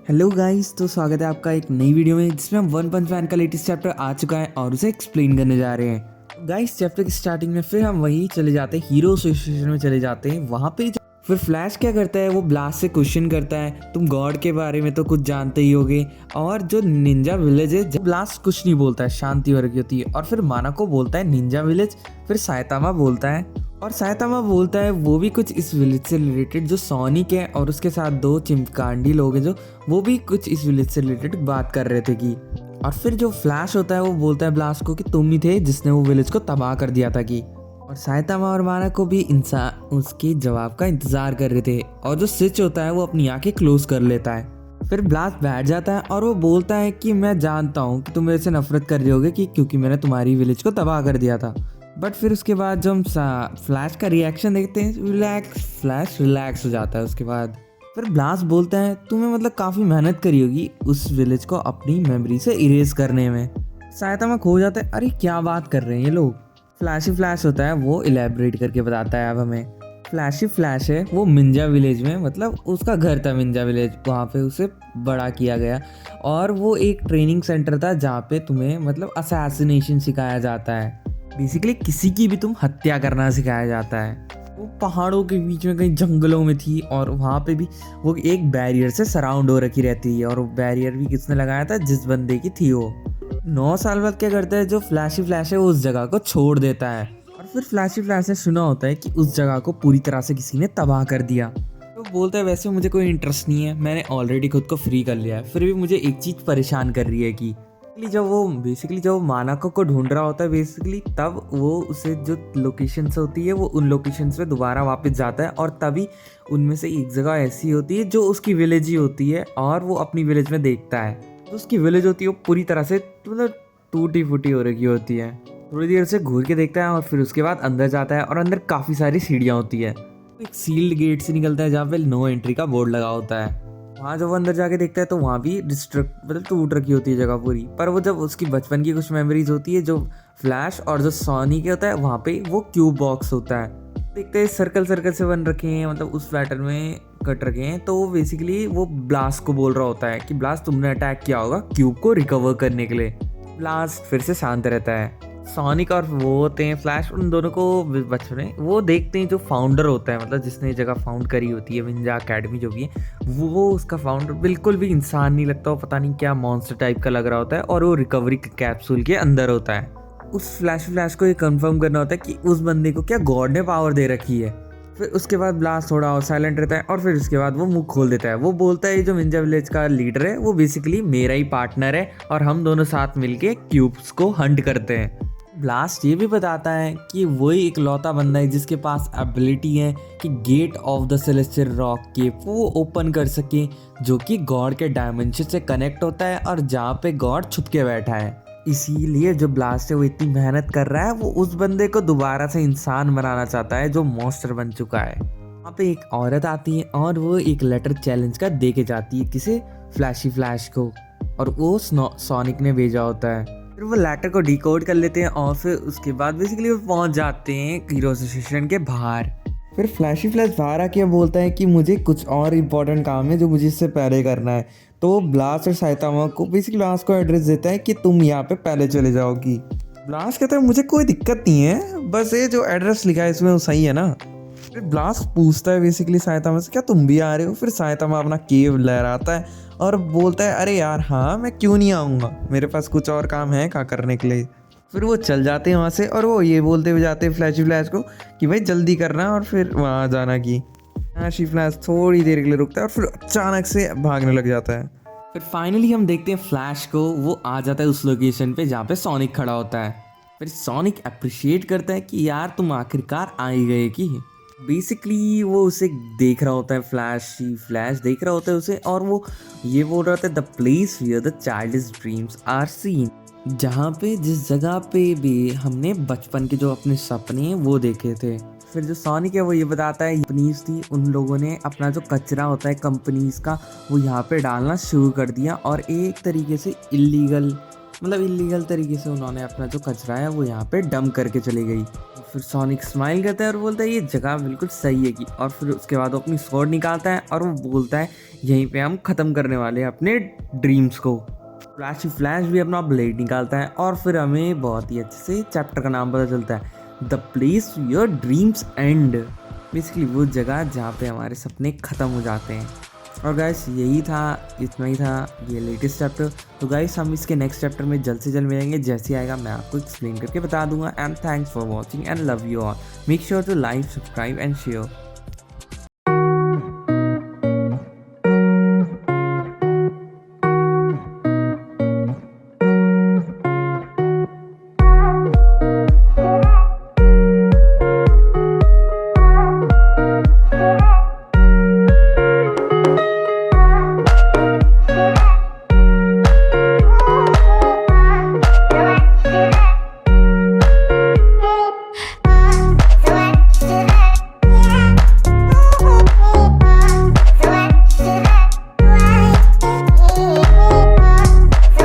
Hello guys, तो स्वागत है आपका एक नई वीडियो में जिसमें हम वन पंच मैन का लेटेस्ट चैप्टर आ चुका है और उसे एक्सप्लेन करने जा रहे हैं। गाइस, चैप्टर की स्टार्टिंग में फिर हम वही चले जाते हैं, हीरो एसोसिएशन में चले जाते हैं। वहाँ पे फिर फ्लैश क्या करता है, वो ब्लास्ट से क्वेश्चन करता है, तुम गॉड के बारे में तो कुछ जानते ही होगे। और जो निंजा विलेज है, जब ब्लास्ट कुछ नहीं बोलता है, शांति हो रखी होती है। और फिर मानाको बोलता है निंजा विलेज, फिर साइतामा बोलता है और साइतामा बोलता है वो भी कुछ इस विलेज से रिलेटेड, जो सोनिक है और उसके साथ दो चिमकांडी लोग हैं जो वो भी कुछ इस विलेज से रिलेटेड बात कर रहे थे कि। और फिर जो फ्लैश होता है वो बोलता है ब्लास्ट को कि तुम ही थे जिसने वो विलेज को तबाह कर दिया था कि। और साइतामा और मानाको भी इंसान उसके जवाब का इंतजार कर रहे थे। और जो स्विच होता है वो अपनी आंखें क्लोज कर लेता है। फिर ब्लास्ट बैठ जाता है और वो बोलता है कि मैं जानता हूँ कि तुम मेरे से नफरत कर रहे होगे कि क्योंकि मैंने तुम्हारी विलेज को तबाह कर दिया था। बट फिर उसके बाद जो हम फ्लैश का रिएक्शन देखते हैं, फ्लैश रिलैक्स हो जाता है। उसके बाद फिर ब्लास्ट बोलता है तुम्हें मतलब काफ़ी मेहनत करी होगी उस विलेज को अपनी मेमोरी से इरेज करने में। साइतामा खो जाता है, अरे क्या बात कर रहे हैं ये लोग। फ्लैश होता है, वो इलेबरेट करके बताता है अब हमें। फ्लैश है, वो मिंजा विलेज में, मतलब उसका घर था मिंजा विलेज, वहाँ पे उसे बड़ा किया गया। और वो एक ट्रेनिंग सेंटर था जहाँ पे तुम्हें मतलब असैसिनेशन सिखाया जाता है। बेसिकली किसी की भी तुम हत्या करना सिखाया जाता है। वो पहाड़ों के बीच में कहीं जंगलों में थी और वहाँ पे भी वो एक बैरियर से सराउंड हो रखी रहती है। और वो बैरियर भी किसने लगाया था, जिस बंदे की थी वो। 9 साल बाद क्या करता है, जो फ्लैश है वो उस जगह को छोड़ देता है। और फिर फ्लैश ने सुना होता है कि उस जगह को पूरी तरह से किसी ने तबाह कर दिया। तो बोलता है वैसे मुझे कोई इंटरेस्ट नहीं है, मैंने ऑलरेडी खुद को फ्री कर लिया है, फिर भी मुझे एक चीज़ परेशान कर रही है कि जब वो मानाको को ढूंढ रहा होता है बेसिकली, तब वो उसे जो लोकेशंस होती है वो उन लोकेशंस पे दोबारा वापस जाता है। और तभी उनमें से एक जगह ऐसी होती है जो उसकी विलेज ही होती है और वो अपनी विलेज में देखता है। तो उसकी विलेज होती है वो पूरी तरह से मतलब टूटी फूटी हो रखी होती है। थोड़ी देर से घूर के देखता है और फिर उसके बाद अंदर जाता है और अंदर काफ़ी सारी सीढ़ियाँ होती है। एक सील्ड गेट से निकलता है जहाँ पे नो एंट्री का बोर्ड लगा होता है। वहाँ जब वो अंदर जाके देखता है तो वहाँ भी डिस्ट्रक्ट मतलब टूट रखी होती है जगह पूरी। पर वो जब उसकी बचपन की कुछ मेमोरीज होती है, जो फ्लैश और जो सोनी के होता है, वहाँ पे वो क्यूब बॉक्स होता है। देखते हैं सर्कल से बन रखे हैं, मतलब उस पैटर्न में कट रखे हैं। तो वो बेसिकली वो ब्लास्ट को बोल रहा होता है कि ब्लास्ट तुमने अटैक किया होगा क्यूब को रिकवर करने के लिए। ब्लास्ट फिर से शांत रहता है। सोनिक और वो होते हैं फ्लैश, उन दोनों को बचपन में वो देखते हैं जो फाउंडर होता है, मतलब जिसने जगह फाउंड करी होती है विंजा एकेडमी जो भी है, वो उसका फाउंडर बिल्कुल भी इंसान नहीं लगता, वो पता नहीं क्या मॉन्स्टर टाइप का लग रहा होता है। और वो रिकवरी कैप्सूल के अंदर होता है। उस फ्लैश को ये कंफर्म करना होता है कि उस बंदे को क्या गॉड ने पावर दे रखी है। फिर उसके बाद ब्लास्ट थोड़ा और साइलेंट रहता है और फिर उसके बाद वो मुंह खोल देता है। वो बोलता है जो मिंजा विलेज का लीडर है वो बेसिकली मेरा ही पार्टनर है और हम दोनों साथ मिलके क्यूब्स को हंट करते हैं। ब्लास्ट ये भी बताता है कि वही एक लौता बंदा है जिसके पास एबिलिटी है कि gate of the celestial rock के वो ओपन कर सके, जो कि गॉड के डायमेंशन से कनेक्ट होता है और जहाँ पे गॉड छुप के बैठा है। इसीलिए जो ब्लास्ट है वो इतनी मेहनत कर रहा है, वो उस बंदे को दोबारा से इंसान बनाना चाहता है जो मॉन्स्टर बन चुका है। वहाँ पे एक औरत आती है और वो एक लेटर चैलेंज का दे के जाती है किसे, फ्लैश को, और वो सोनिक ने भेजा होता है। फिर वो लेटर को डिकोड कर लेते हैं और फिर उसके बाद बेसिकली वो पहुंच जाते हैं हीरो एसोसिएशन के बाहर। फिर फ्लैश बाहर आके बोलता है कि मुझे कुछ और इम्पोर्टेंट काम है जो मुझे इससे पहले करना है। तो ब्लास्ट और साइतामा को बेसिकली ब्लास्ट को एड्रेस देता है कि तुम यहाँ पे पहले चले जाओगी। ब्लास्ट कहता है मुझे कोई दिक्कत नहीं है, बस ये जो एड्रेस लिखा है इसमें वो सही है ना। फिर ब्लास्ट पूछता है बेसिकली साइतामा से क्या तुम भी आ रहे हो। फिर साइतामा अपना केव लहराता है और बोलता है अरे यार हाँ, मैं क्यों नहीं आऊँगा, मेरे पास कुछ और काम है क्या करने के लिए। फिर वो चल जाते हैं वहाँ से और वो ये बोलते हुए जाते हैं फ्लैश को कि भाई जल्दी करना और फिर वहाँ जाना की। फ्लैश थोड़ी देर के लिए रुकता है और फिर अचानक से भागने लग जाता है। फिर फाइनली हम देखते हैं फ्लैश को, वो आ जाता है उस लोकेशन पे जहाँ पे सोनिक खड़ा होता है। फिर सोनिक अप्रिशिएट करता है कि यार तुम आखिरकार आ ही गए कि। बेसिकली वो उसे देख रहा होता है, फ्लैश देख रहा होता है उसे, और वो ये बोल रहा होता है the place where the child's dreams are seen, जहाँ पे जिस जगह पे भी हमने बचपन के जो अपने सपने हैं वो देखे थे। फिर जो सोनिक है वो ये बताता है कंपनीज थी, उन लोगों ने अपना जो कचरा होता है कंपनीज का वो यहाँ पे डालना शुरू कर दिया और एक तरीके से इलीगल मतलब इलीगल तरीके से उन्होंने अपना जो कचरा है वो यहाँ पे डंप करके चली गई। फिर सोनिक स्माइल करता है और बोलता है ये जगह बिल्कुल सही है की। और फिर उसके बाद वो अपनी स्वॉर्ड निकालता है और वो बोलता है यहीं पे हम ख़त्म करने वाले हैं अपने ड्रीम्स को। फ्लैश भी अपना ब्लेड निकालता है और फिर हमें बहुत ही अच्छे से चैप्टर का नाम पता चलता है, the place your dreams and. Basically वो जगह जहाँ पे हमारे सपने ख़त्म हो जाते हैं। और गाइस यही था, इतना ही था ये लेटेस्ट चैप्टर। तो गाइस हम इसके नेक्स्ट चैप्टर में जल्द से जल्द मिलेंगे, जैसे ही आएगा मैं आपको एक्सप्लेन करके बता दूंगा। And thanks for watching and love you all. Make sure to like, subscribe and share.